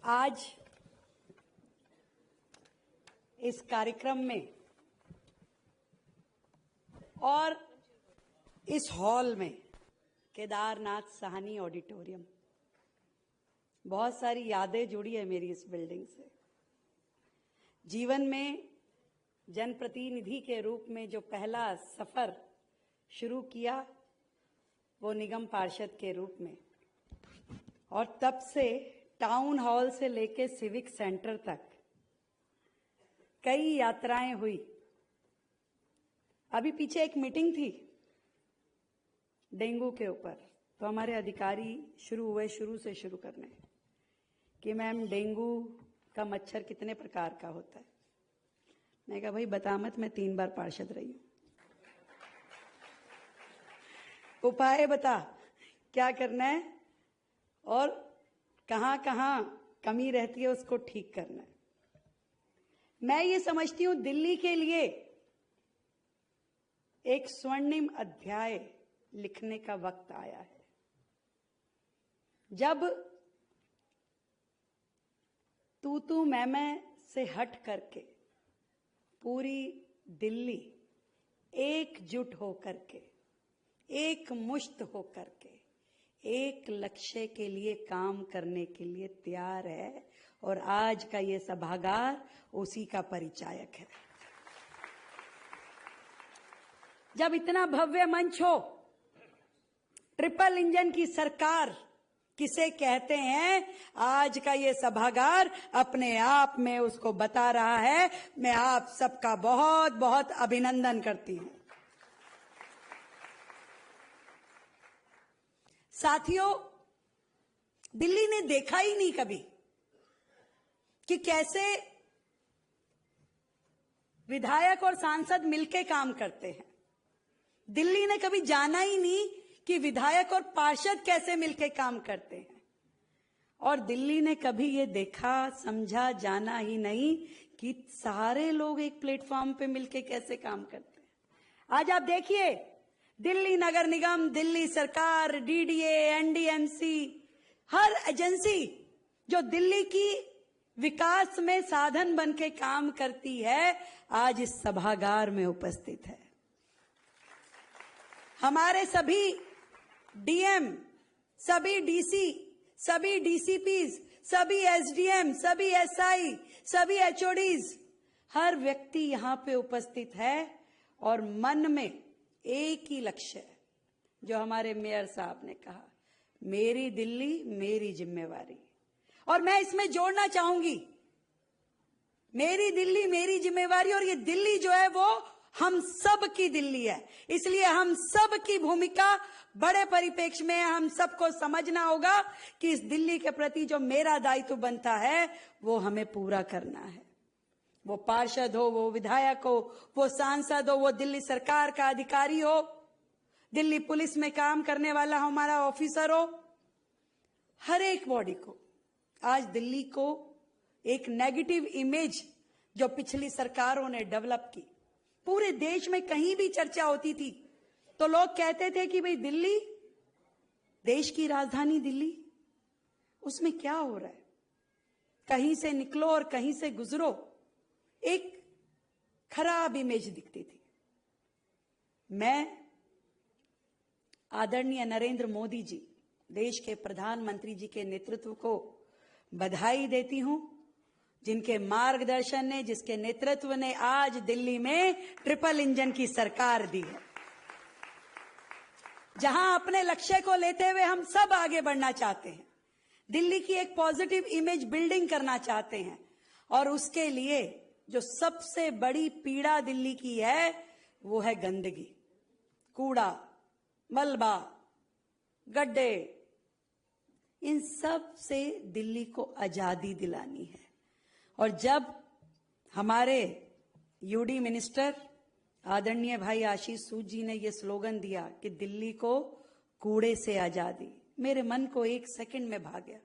आज इस कार्यक्रम में और इस हॉल में केदारनाथ साहनी ऑडिटोरियम, बहुत सारी यादें जुड़ी है मेरी इस बिल्डिंग से। जीवन में जनप्रतिनिधि के रूप में जो पहला सफर शुरू किया वो निगम पार्षद के रूप में, और तब से टाउन हॉल से लेके सिविक सेंटर तक कई यात्राएं हुई। अभी पीछे एक मीटिंग थी डेंगू के ऊपर, तो हमारे अधिकारी शुरू से शुरू करने कि मैम डेंगू का मच्छर कितने प्रकार का होता है। मैं कहा भाई बता मत, मैं 3 बार पार्षद रही हूं, उपाय बता क्या करना है और कहां कहां कमी रहती है उसको ठीक करना है। मैं ये समझती हूं दिल्ली के लिए एक स्वर्णिम अध्याय लिखने का वक्त आया है, जब तू मैं से हट करके पूरी दिल्ली एकजुट होकर के, एक मुश्त होकर के, एक लक्ष्य के लिए काम करने के लिए तैयार है, और आज का ये सभागार उसी का परिचायक है। जब इतना भव्य मंच हो, ट्रिपल इंजन की सरकार किसे कहते हैं, आज का ये सभागार अपने आप में उसको बता रहा है। मैं आप सबका बहुत बहुत अभिनंदन करती हूं। साथियों, दिल्ली ने देखा ही नहीं कभी कि कैसे विधायक और सांसद मिलके काम करते हैं। दिल्ली ने कभी जाना ही नहीं कि विधायक और पार्षद कैसे मिलके काम करते हैं, और दिल्ली ने कभी ये देखा समझा जाना ही नहीं कि सारे लोग एक प्लेटफॉर्म पे मिलके कैसे काम करते हैं। आज आप देखिए, दिल्ली नगर निगम, दिल्ली सरकार, डीडीए, एनडीएमसी, हर एजेंसी जो दिल्ली की विकास में साधन बन के काम करती है, आज इस सभागार में उपस्थित है। हमारे सभी डीएम, सभी डीसी, सभी डीसीपीज, सभी एसडीएम, सभी एसआई, सभी एचओडीज, हर व्यक्ति यहां पे उपस्थित है, और मन में एक ही लक्ष्य है जो हमारे मेयर साहब ने कहा, मेरी दिल्ली मेरी जिम्मेवारी। और मैं इसमें जोड़ना चाहूंगी, मेरी दिल्ली मेरी जिम्मेवारी, और ये दिल्ली जो है वो हम सब की दिल्ली है। इसलिए हम सब की भूमिका बड़े परिप्रेक्ष्य में हम सबको समझना होगा कि इस दिल्ली के प्रति जो मेरा दायित्व बनता है वो हमें पूरा करना है। वो पार्षद हो, वो विधायक हो, वो सांसद हो, वो दिल्ली सरकार का अधिकारी हो, दिल्ली पुलिस में काम करने वाला हमारा ऑफिसर हो, हर एक बॉडी को आज दिल्ली को एक नेगेटिव इमेज जो पिछली सरकारों ने डेवलप की, पूरे देश में कहीं भी चर्चा होती थी तो लोग कहते थे कि भाई दिल्ली, देश की राजधानी दिल्ली, उसमें क्या हो रहा है, कहीं से निकलो और कहीं से गुजरो, एक खराब इमेज दिखती थी। मैं आदरणीय नरेंद्र मोदी जी, देश के प्रधानमंत्री जी के नेतृत्व को बधाई देती हूं, जिनके मार्गदर्शन ने, जिसके नेतृत्व ने आज दिल्ली में ट्रिपल इंजन की सरकार दी है, जहां अपने लक्ष्य को लेते हुए हम सब आगे बढ़ना चाहते हैं, दिल्ली की एक पॉजिटिव इमेज बिल्डिंग करना चाहते हैं। और उसके लिए जो सबसे बड़ी पीड़ा दिल्ली की है वो है गंदगी, कूड़ा, मलबा, गड्ढे, इन सब से दिल्ली को आजादी दिलानी है। और जब हमारे यूडी मिनिस्टर आदरणीय भाई आशीष सूद जी ने यह स्लोगन दिया कि दिल्ली को कूड़े से आजादी, मेरे मन को एक सेकंड में भाग गया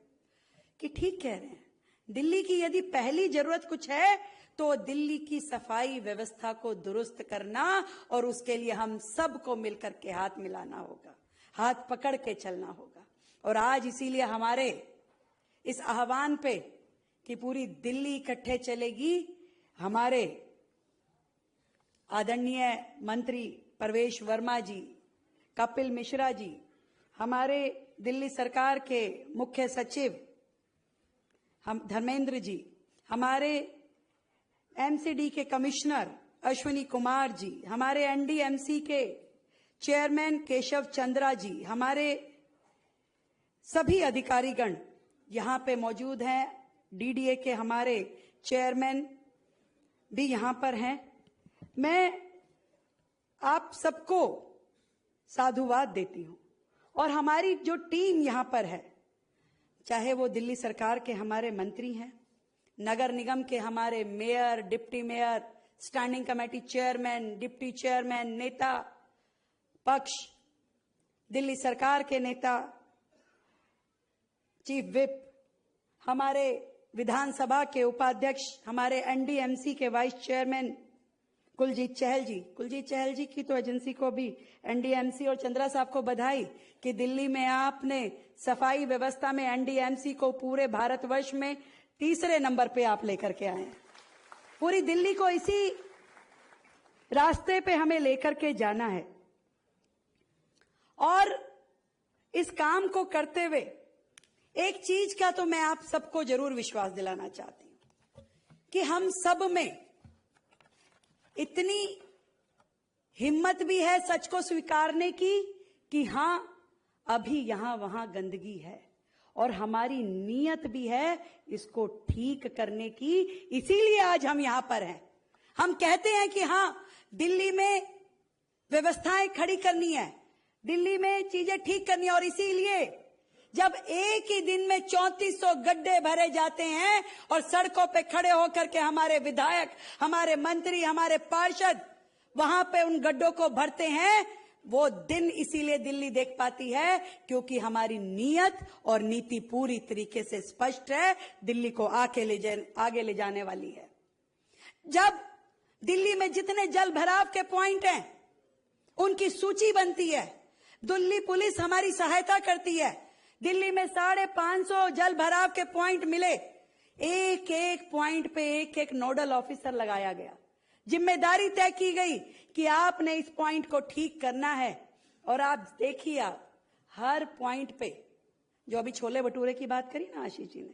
कि ठीक कह रहे हैं। दिल्ली की यदि पहली जरूरत कुछ है तो दिल्ली की सफाई व्यवस्था को दुरुस्त करना, और उसके लिए हम सबको मिलकर के हाथ मिलाना होगा, हाथ पकड़ के चलना होगा। और आज इसीलिए हमारे इस आह्वान पे कि पूरी दिल्ली इकट्ठे चलेगी। हमारे आदरणीय मंत्री परवेश वर्मा जी, कपिल मिश्रा जी, हमारे दिल्ली सरकार के मुख्य सचिव हम धर्मेंद्र जी, हमारे एमसीडी के कमिश्नर अश्विनी कुमार जी, हमारे एनडीएमसी के चेयरमैन केशव चंद्रा जी, हमारे सभी अधिकारीगण यहां पे मौजूद हैं। डीडीए के हमारे चेयरमैन भी यहां पर हैं। मैं आप सबको साधुवाद देती हूं और हमारी जो टीम यहां पर है, चाहे वो दिल्ली सरकार के हमारे मंत्री हैं, नगर निगम के हमारे mayor, deputy mayor, standing committee chairman, deputy chairman, नेता पक्ष, दिल्ली सरकार के नेता, चीफ विप, हमारे विधानसभा के उपाध्यक्ष, हमारे एनडीएमसी के वाइस चेयरमैन कुलजीत चहल जी की तो एजेंसी को भी, एनडीएमसी और चंद्रा साहब को बधाई कि दिल्ली में आपने सफाई व्यवस्था में एनडीएमसी को पूरे भारतवर्ष में तीसरे नंबर पे आप लेकर के आए हैं। पूरी दिल्ली को इसी रास्ते पे हमें लेकर के जाना है और इस काम को करते हुए एक चीज का तो मैं आप सबको जरूर विश्वास दिलाना चाहती हूं कि हम सब में इतनी हिम्मत भी है सच को स्वीकारने की कि हां अभी यहां वहां गंदगी है और हमारी नीयत भी है इसको ठीक करने की, इसीलिए आज हम यहां पर हैं। हम कहते हैं कि हां दिल्ली में व्यवस्थाएं खड़ी करनी है, दिल्ली में चीजें ठीक करनी है और इसीलिए जब एक ही दिन में 3400 गड्ढे भरे जाते हैं और सड़कों पे खड़े होकर के हमारे विधायक, हमारे मंत्री, हमारे पार्षद वहां पे उन गड्ढों को भरते हैं, वो दिन इसीलिए दिल्ली देख पाती है क्योंकि हमारी नीयत और नीति पूरी तरीके से स्पष्ट है, दिल्ली को आगे ले जाने वाली है। जब दिल्ली में जितने जल भराव के पॉइंट हैं उनकी सूची बनती है, दिल्ली पुलिस हमारी सहायता करती है, दिल्ली में 550 जल भराव के पॉइंट मिले, एक एक पॉइंट पे एक एक नोडल ऑफिसर लगाया गया, जिम्मेदारी तय की गई कि आपने इस पॉइंट को ठीक करना है। और आप देखिए, आप हर पॉइंट पे, जो अभी छोले भटूरे की बात करी ना आशीष जी ने,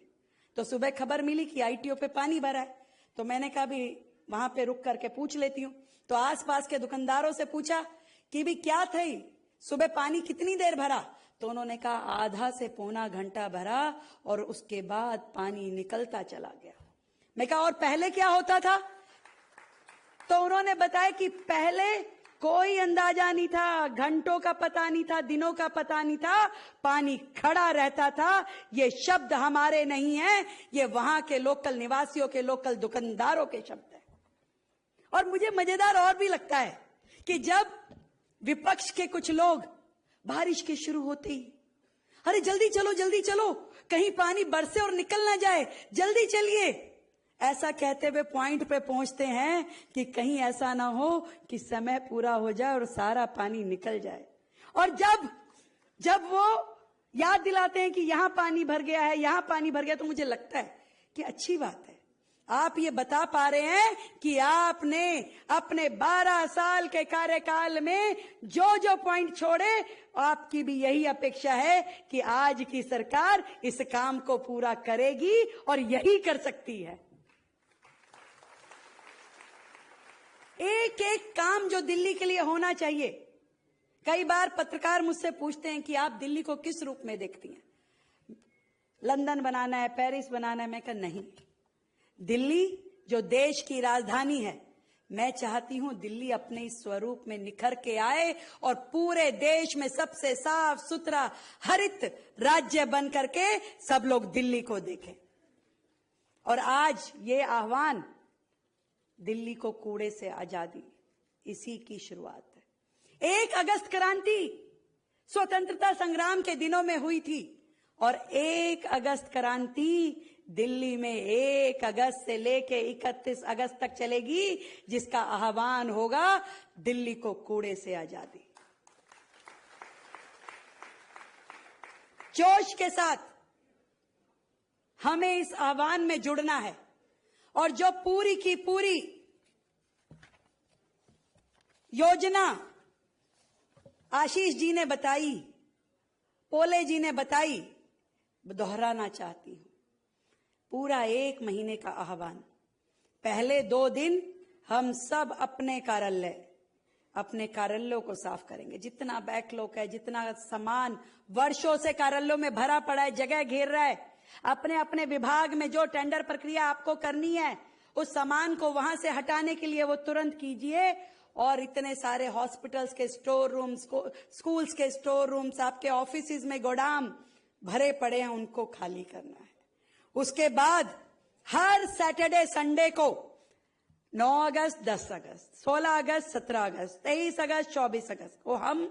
तो सुबह खबर मिली कि आईटीओ पे पानी भरा है, तो मैंने कहा भी वहां पे रुक करके पूछ लेती हूँ। तो आसपास के दुकानदारों से पूछा कि भी क्या थी, सुबह पानी कितनी देर भरा, तो उन्होंने कहा आधा से पौना घंटा भरा और उसके बाद पानी निकलता चला गया। मैं कहा और पहले क्या होता था, तो उन्होंने बताया कि पहले कोई अंदाजा नहीं था, घंटों का पता नहीं था, दिनों का पता नहीं था, पानी खड़ा रहता था। ये शब्द हमारे नहीं हैं, ये वहां के लोकल निवासियों के, लोकल दुकानदारों के शब्द हैं। और मुझे मजेदार और भी लगता है कि जब विपक्ष के कुछ लोग बारिश के शुरू होते ही, अरे जल्दी चलो कहीं पानी बरसे और निकल ना जाए, जल्दी चलिए, ऐसा कहते हुए पॉइंट पे पहुंचते हैं कि कहीं ऐसा ना हो कि समय पूरा हो जाए और सारा पानी निकल जाए। और जब वो याद दिलाते हैं कि यहां पानी भर गया है, यहां पानी भर गया, तो मुझे लगता है कि अच्छी बात है, आप ये बता पा रहे हैं कि आपने अपने 12 साल के कार्यकाल में जो जो पॉइंट छोड़े, आपकी भी यही अपेक्षा है कि आज की सरकार इस काम को पूरा करेगी और यही कर सकती है। एक एक काम जो दिल्ली के लिए होना चाहिए। कई बार पत्रकार मुझसे पूछते हैं कि आप दिल्ली को किस रूप में देखती हैं, लंदन बनाना है, पेरिस बनाना है। मैं कहा नहीं, दिल्ली जो देश की राजधानी है, मैं चाहती हूं दिल्ली अपने इस स्वरूप में निखर के आए और पूरे देश में सबसे साफ सुथरा हरित राज्य बन करके सब लोग दिल्ली को देखें। और आज ये आह्वान, दिल्ली को कूड़े से आजादी, इसी की शुरुआत है। 1 अगस्त क्रांति स्वतंत्रता संग्राम के दिनों में हुई थी और 1 अगस्त क्रांति दिल्ली में 1 अगस्त से लेके 31 अगस्त तक चलेगी, जिसका आह्वान होगा दिल्ली को कूड़े से आजादी। जोश के साथ हमें इस आह्वान में जुड़ना है और जो पूरी की पूरी योजना आशीष जी ने बताई, पोले जी ने बताई, दोहराना चाहती हूं। पूरा 1 महीने का आह्वान। पहले 2 दिन हम सब अपने कार्यालयों को साफ करेंगे। जितना बैकलॉग है, जितना सामान वर्षों से कार्यालयों में भरा पड़ा है, जगह घेर रहा है, अपने अपने विभाग में जो टेंडर प्रक्रिया आपको करनी है, उस सामान को वहां से हटाने के लिए वो तुरंत कीजिए। और इतने सारे हॉस्पिटल्स के स्टोर रूम्स, स्कूल्स के स्टोर रूम्स, आपके ऑफिस में गोदाम भरे पड़े हैं, उनको खाली करना है। उसके बाद हर सैटरडे संडे को 9 अगस्त, 10 अगस्त, 16 अगस्त, 17 अगस्त, 23 अगस्त, 24 अगस्त को हम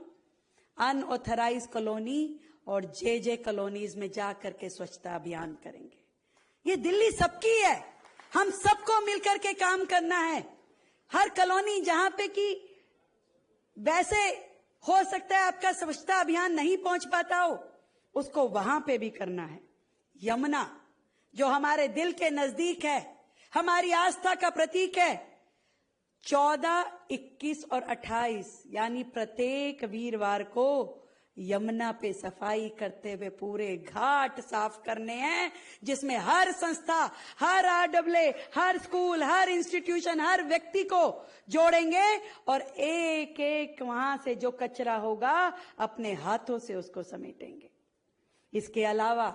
अनऑथराइज कॉलोनी और जे कॉलोनीज में जाकर के स्वच्छता अभियान करेंगे। ये दिल्ली सबकी है, हम सबको मिलकर के काम करना है। हर कॉलोनी जहां पे कि वैसे हो सकता है आपका स्वच्छता अभियान नहीं पहुंच पाता हो, उसको वहां पे भी करना है। यमुना जो हमारे दिल के नजदीक है, हमारी आस्था का प्रतीक है, 14, 21 और 28 यानी प्रत्येक वीरवार को यमुना पे सफाई करते हुए पूरे घाट साफ करने हैं, जिसमें हर संस्था, हर RAA, हर स्कूल, हर इंस्टीट्यूशन, हर व्यक्ति को जोड़ेंगे और एक एक वहां से जो कचरा होगा अपने हाथों से उसको समेटेंगे। इसके अलावा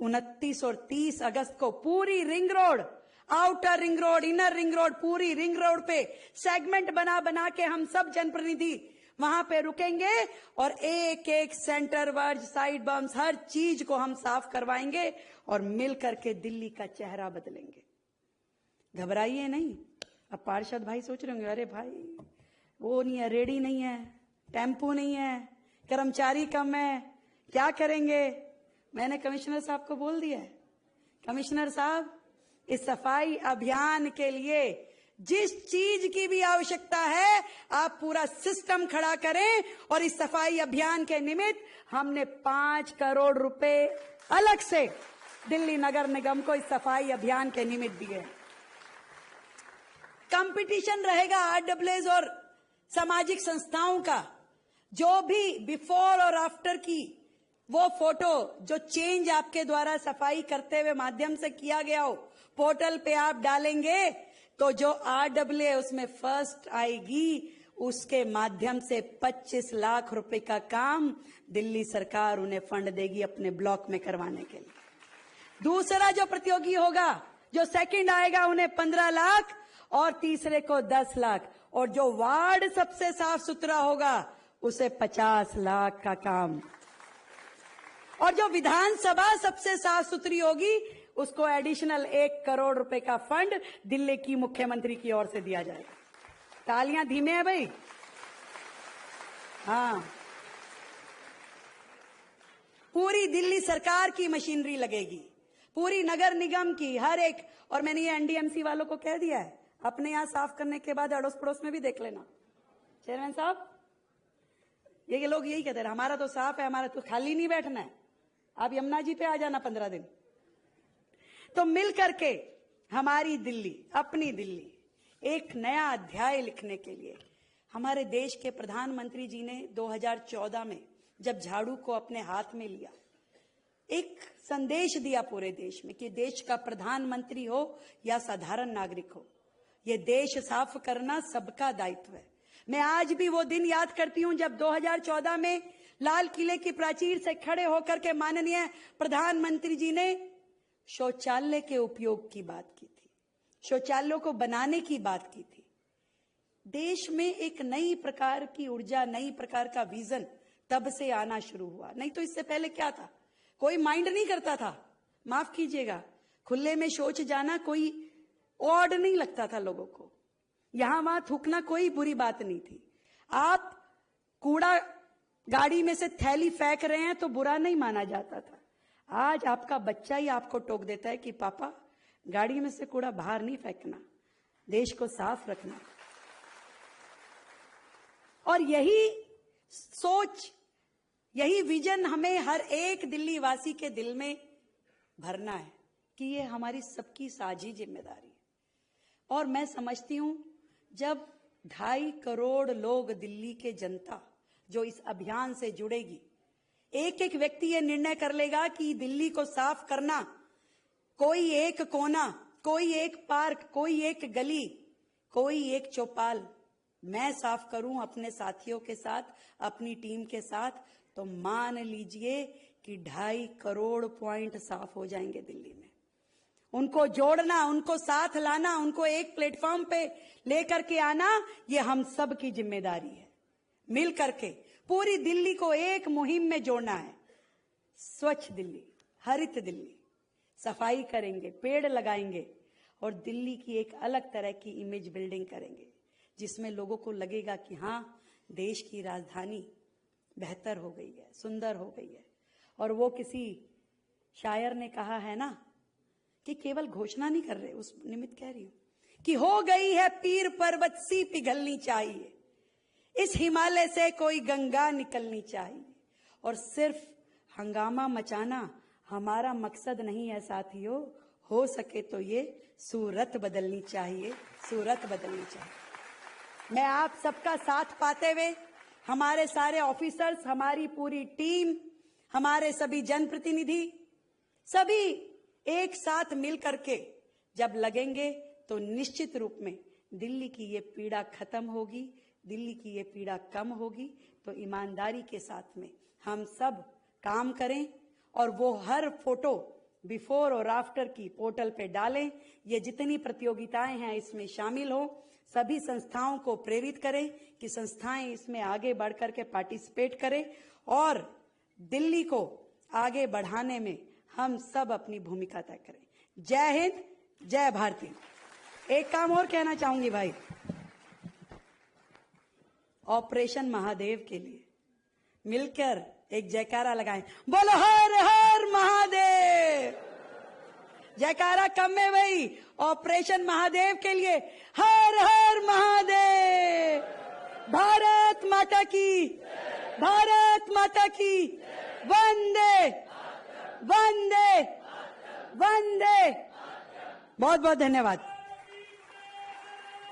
29 और 30 अगस्त को पूरी ring road, outer ring road, inner ring road, पूरी रिंग रोड पे सेगमेंट बना बना के हम सब जनप्रतिनिधि वहां पे रुकेंगे और एक एक सेंटर वर्ज, साइड बम्स, हर चीज को हम साफ करवाएंगे और मिल करके दिल्ली का चेहरा बदलेंगे। घबराइए नहीं। अब पार्षद भाई सोच रहे होंगे, अरे भाई वो नहीं है, रेडी नहीं है, टेम्पो नहीं है, कर्मचारी कम है, क्या करेंगे? मैंने कमिश्नर साहब को बोल दिया है, कमिश्नर साहब इस सफाई अभियान के लिए जिस चीज की भी आवश्यकता है आप पूरा सिस्टम खड़ा करें। और इस सफाई अभियान के निमित्त हमने 5 करोड़ रुपए अलग से दिल्ली नगर निगम को इस सफाई अभियान के निमित्त दिए। कंपटीशन रहेगा RAAs और सामाजिक संस्थाओं का, जो भी बिफोर और आफ्टर की वो फोटो जो चेंज आपके द्वारा सफाई करते हुए माध्यम से किया गया हो, पोर्टल पे आप डालेंगे तो जो RAA उसमें फर्स्ट आएगी, उसके माध्यम से 25 लाख रुपए का काम दिल्ली सरकार उन्हें फंड देगी अपने ब्लॉक में करवाने के लिए। दूसरा जो प्रतियोगी होगा, जो सेकंड आएगा, उन्हें 15 लाख और तीसरे को 10 लाख, और जो वार्ड सबसे साफ सुथरा होगा उसे 50 लाख का काम, और जो विधानसभा सबसे साफ सुथरी होगी उसको एडिशनल 1 करोड़ रुपए का फंड दिल्ली की मुख्यमंत्री की ओर से दिया जाएगा। तालियां धीमे है भाई। हाँ, पूरी दिल्ली सरकार की मशीनरी लगेगी, पूरी नगर निगम की हर एक। और मैंने ये NDMC वालों को कह दिया है, अपने यहां साफ करने के बाद अड़ोस पड़ोस में भी देख लेना। चेयरमैन साहब, ये लोग यही कहते हैं, हमारा तो साफ है, हमारा तो खाली नहीं बैठना है, आप यमुना जी पे आ जाना 15 दिन। तो मिल करके हमारी दिल्ली, अपनी दिल्ली, एक नया अध्याय लिखने के लिए हमारे देश के प्रधानमंत्री जी ने 2014 में जब झाड़ू को अपने हाथ में लिया, एक संदेश दिया पूरे देश में कि देश का प्रधानमंत्री हो या साधारण नागरिक हो, ये देश साफ करना सबका दायित्व है। मैं आज भी वो दिन याद करती हूं जब 2014 में लाल किले की प्राचीर से खड़े होकर के माननीय प्रधानमंत्री जी ने शौचालय के उपयोग की बात की थी, शौचालयों को बनाने की बात की थी। देश में एक नई प्रकार की ऊर्जा, नई प्रकार का विजन तब से आना शुरू हुआ। नहीं तो इससे पहले क्या था, कोई माइंड नहीं करता था, माफ कीजिएगा, खुले में शौच जाना कोई ऑड नहीं लगता था लोगों को, यहां वहां थूकना कोई बुरी बात नहीं थी। आप कूड़ा गाड़ी में से थैली फेंक रहे हैं तो बुरा नहीं माना जाता था। आज आपका बच्चा ही आपको टोक देता है कि पापा गाड़ी में से कूड़ा बाहर नहीं फेंकना, देश को साफ रखना। और यही सोच, यही विजन हमें हर एक दिल्ली वासी के दिल में भरना है कि ये हमारी सबकी साझी जिम्मेदारी है। और मैं समझती हूं जब 2.5 करोड़ लोग, दिल्ली के जनता जो इस अभियान से जुड़ेगी, एक एक व्यक्ति ये निर्णय कर लेगा कि दिल्ली को साफ करना, कोई एक कोना, कोई एक पार्क, कोई एक गली, कोई एक चौपाल मैं साफ करूं अपने साथियों के साथ, अपनी टीम के साथ, तो मान लीजिए कि 2.5 करोड़ पॉइंट साफ हो जाएंगे दिल्ली में। उनको जोड़ना, उनको साथ लाना, उनको एक प्लेटफॉर्म पे लेकर के आना, ये हम सब की जिम्मेदारी है। मिल करके पूरी दिल्ली को एक मुहिम में जोड़ना है। स्वच्छ दिल्ली, हरित दिल्ली, सफाई करेंगे, पेड़ लगाएंगे और दिल्ली की एक अलग तरह की इमेज बिल्डिंग करेंगे, जिसमें लोगों को लगेगा कि हाँ, देश की राजधानी बेहतर हो गई है, सुंदर हो गई है। और वो किसी शायर ने कहा है ना कि केवल घोषणा नहीं कर रहे, उस निमित्त कह रही हूं कि हो गई है पीर पर्वत सी पिघलनी चाहिए, इस हिमालय से कोई गंगा निकलनी चाहिए। और सिर्फ हंगामा मचाना हमारा मकसद नहीं है साथियों, हो सके तो ये सूरत बदलनी चाहिए, सूरत बदलनी चाहिए। मैं आप सबका साथ पाते हुए, हमारे सारे ऑफिसर्स, हमारी पूरी टीम, हमारे सभी जनप्रतिनिधि, सभी एक साथ मिल करके जब लगेंगे तो निश्चित रूप में दिल्ली की ये पीड़ा खत्म होगी, दिल्ली की ये पीड़ा कम होगी। तो ईमानदारी के साथ में हम सब काम करें और वो हर फोटो बिफोर और आफ्टर की पोर्टल पे डालें। ये जितनी प्रतियोगिताएं हैं इसमें शामिल हो, सभी संस्थाओं को प्रेरित करें कि संस्थाएं इसमें आगे बढ़ करके पार्टिसिपेट करें और दिल्ली को आगे बढ़ाने में हम सब अपनी भूमिका तय करें। जय हिंद, जय भारती। एक काम और कहना चाहूंगी भाई, ऑपरेशन महादेव के लिए मिलकर एक जयकारा लगाएं, बोलो हर हर महादेव। जयकारा कम है भाई, ऑपरेशन महादेव के लिए हर हर महादेव। भारत माता की, भारत माता की, वंदे वंदे वंदे। बहुत बहुत धन्यवाद।